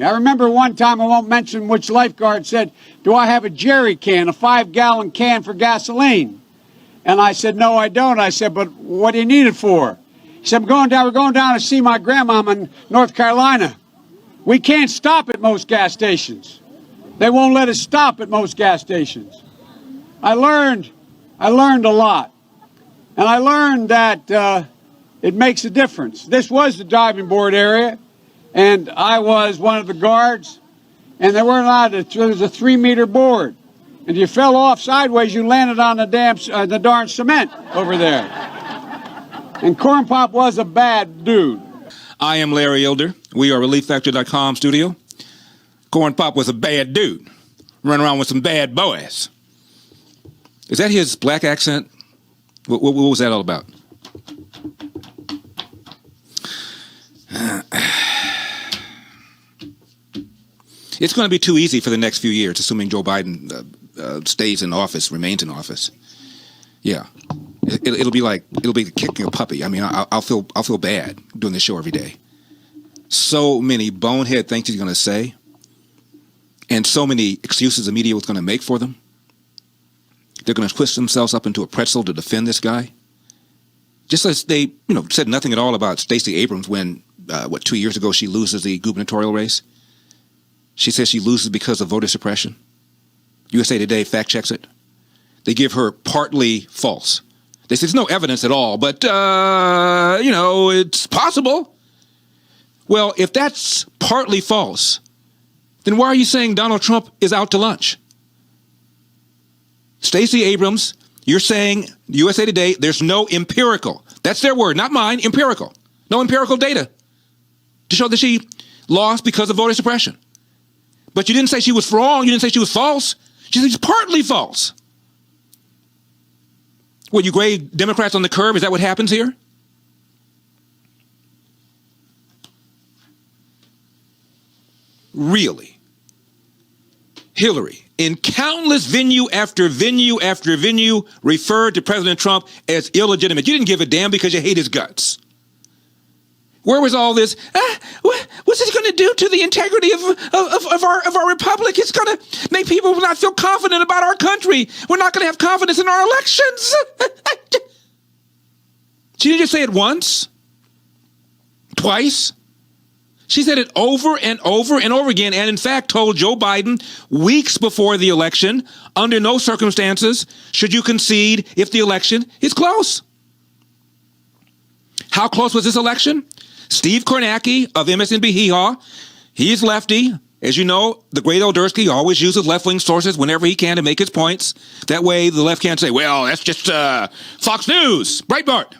I remember one time, I won't mention which lifeguard, said, "Do I have a jerry can, a 5-gallon can for gasoline?" And I said, "No, I don't." I said, "But what do you need it for?" He said, we're going down to see my grandmama in North Carolina. We can't stop at most gas stations. They won't let us stop at most gas stations. I learned a lot. And I learned that it makes a difference. This was the diving board area, and I was one of the guards, and there was a 3-meter board. And if you fell off sideways, you landed on the darn cement over there. And Corn Pop was a bad dude. I am Larry Elder. We are ReliefFactor.com studio. Corn Pop was a bad dude, running around with some bad boys. Is that his black accent? What was that all about? It's going to be too easy for the next few years, assuming Joe Biden stays in office, remains in office. Yeah, it'll be like kicking a puppy. I mean, I'll feel bad doing this show every day. So many bonehead things he's going to say, and so many excuses the media was going to make for them. They're going to twist themselves up into a pretzel to defend this guy. Just as they, said nothing at all about Stacey Abrams when, 2 years ago she loses the gubernatorial race. She says she loses because of voter suppression. USA Today fact checks it. They give her partly false. They say there's no evidence at all, but, it's possible. Well, if that's partly false, then why are you saying Donald Trump is out to lunch? Stacey Abrams, you're saying, USA Today, there's no empirical, that's their word, not mine, empirical. No empirical data to show that she lost because of voter suppression. But you didn't say she was wrong, you didn't say she was false. She said she's partly false. Well, you grade Democrats on the curb, is that what happens here? Really? Hillary, in countless venue after venue after venue, referred to President Trump as illegitimate. You didn't give a damn because you hate his guts. Where was all this? What's this going to do to the integrity of our republic? It's going to make people not feel confident about our country. We're not going to have confidence in our elections. She didn't just say it once, twice. She said it over and over and over again, and in fact told Joe Biden weeks before the election, under no circumstances should you concede if the election is close. How close was this election? Steve Kornacki of MSNBC Hee-Haw, he's lefty. As you know, the great Oldersky always uses left-wing sources whenever he can to make his points. That way the left can't say, well, that's just Fox News, Breitbart.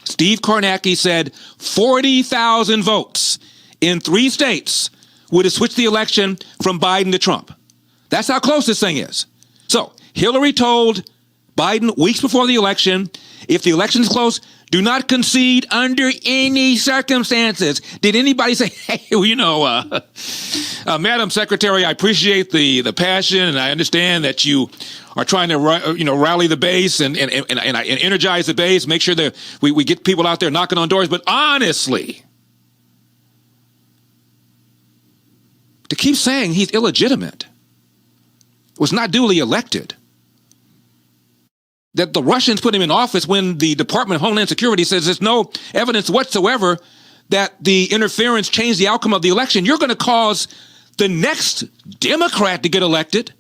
Steve Kornacki said 40,000 votes in 3 states would have switched the election from Biden to Trump. That's how close this thing is. So Hillary told Biden weeks before the election, if the election is close, do not concede under any circumstances. Did anybody say, hey, Madam Secretary, I appreciate the passion, and I understand that you are trying to rally the base and energize the base, make sure that we get people out there knocking on doors. But honestly, to keep saying he's illegitimate, was not duly elected, that the Russians put him in office when the Department of Homeland Security says there's no evidence whatsoever that the interference changed the outcome of the election, you're going to cause the next Democrat to get elected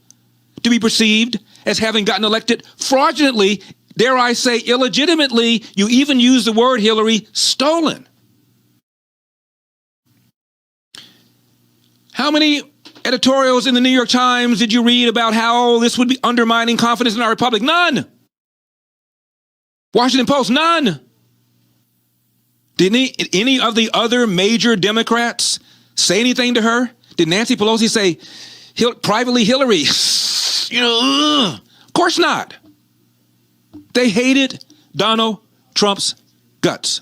to be perceived as having gotten elected fraudulently, dare I say illegitimately. You even use the word, Hillary, stolen. How many editorials in the New York Times did you read about how this would be undermining confidence in our republic? None. Washington Post, none. Did any of the other major Democrats say anything to her? Did Nancy Pelosi say privately, Hillary, of course not. They hated Donald Trump's guts.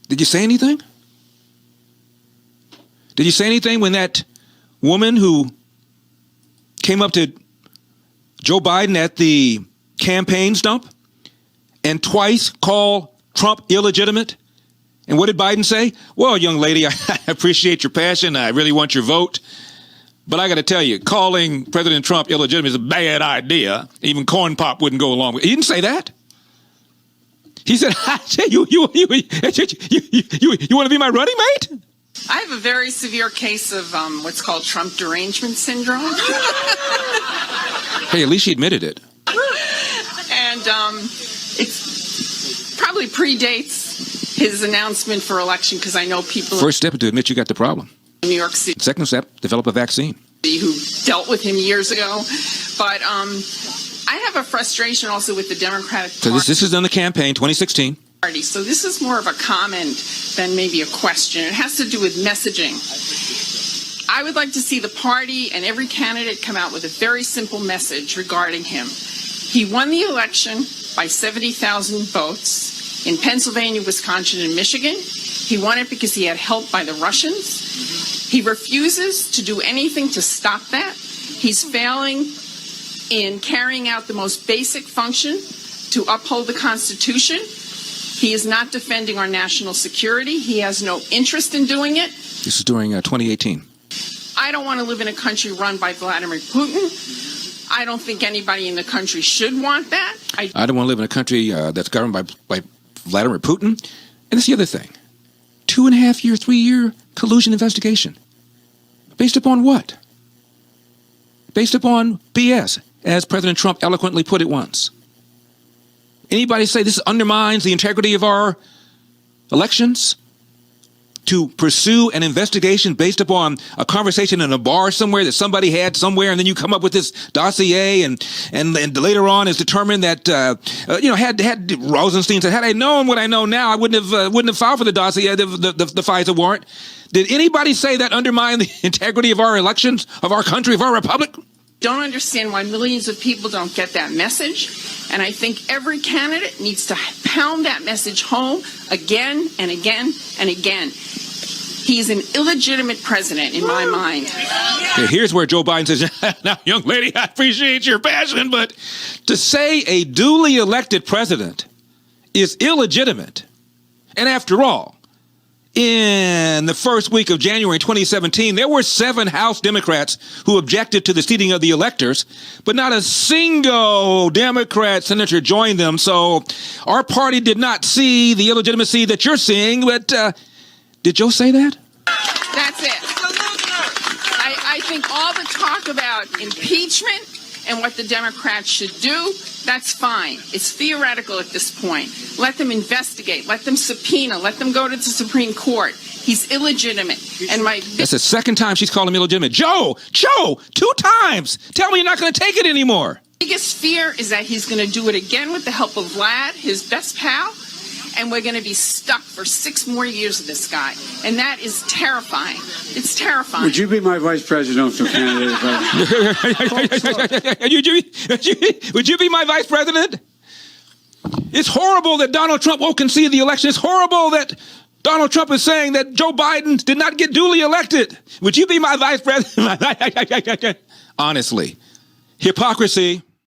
Did you say anything? Did you say anything when that woman who came up to Joe Biden at the campaign stump and twice call Trump illegitimate? And what did Biden say? Well, young lady, I appreciate your passion. I really want your vote. But I got to tell you, calling President Trump illegitimate is a bad idea. Even Corn Pop wouldn't go along with it. He didn't say that. He said, you want to be my running mate? I have a very severe case of what's called Trump derangement syndrome. Hey, at least she admitted it. And it probably predates his announcement for election, because I know people First step is to admit you got the problem. in New York City Second step, develop a vaccine. who dealt with him years ago. But I have a frustration also with the Democratic So Party. this is in the campaign, 2016. So this is more of a comment than maybe a question. It has to do with messaging. I would like to see the party and every candidate come out with a very simple message regarding him. He won the election by 70,000 votes in Pennsylvania, Wisconsin, and Michigan. He won it because he had help by the Russians. He refuses to do anything to stop that. He's failing in carrying out the most basic function to uphold the Constitution. He is not defending our national security. He has no interest in doing it. This is during 2018. I don't want to live in a country run by Vladimir Putin. I don't think anybody in the country should want that. I don't want to live in a country that's governed by Vladimir Putin. And that's the other thing. 2.5 year, 3 year collusion investigation. Based upon what? Based upon BS, as President Trump eloquently put it once. Anybody say this undermines the integrity of our elections? To pursue an investigation based upon a conversation in a bar somewhere that somebody had somewhere, and then you come up with this dossier, and later on is determined that had Rosenstein said, had I known what I know now, I wouldn't have filed for the dossier, the FISA warrant. Did anybody say that undermined the integrity of our elections, of our country, of our republic? Don't understand why millions of people don't get that message. And I think every candidate needs to pound that message home again and again and again. He's an illegitimate president in my mind. Okay, here's where Joe Biden says, now, young lady, I appreciate your passion, but to say a duly elected president is illegitimate. And after all, in the first week of January 2017, there were 7 House Democrats who objected to the seating of the electors, but not a single Democrat senator joined them. So our party did not see the illegitimacy that you're seeing. But did Joe say that? That's it. I think all the talk about impeachment and what the Democrats should do, that's fine. It's theoretical at this point. Let them investigate. Let them subpoena. Let them go to the Supreme Court. He's illegitimate. And that's the second time she's called him illegitimate. Joe, 2 times. Tell me you're not going to take it anymore. Biggest fear is that he's going to do it again with the help of Vlad, his best pal, and we're going to be stuck for 6 more years of this guy. And that is terrifying. It's terrifying. Would you be my vice presidential candidate? Would you be my vice president? It's horrible that Donald Trump won't concede the election. It's horrible that Donald Trump is saying that Joe Biden did not get duly elected. Would you be my vice president? Honestly, hypocrisy.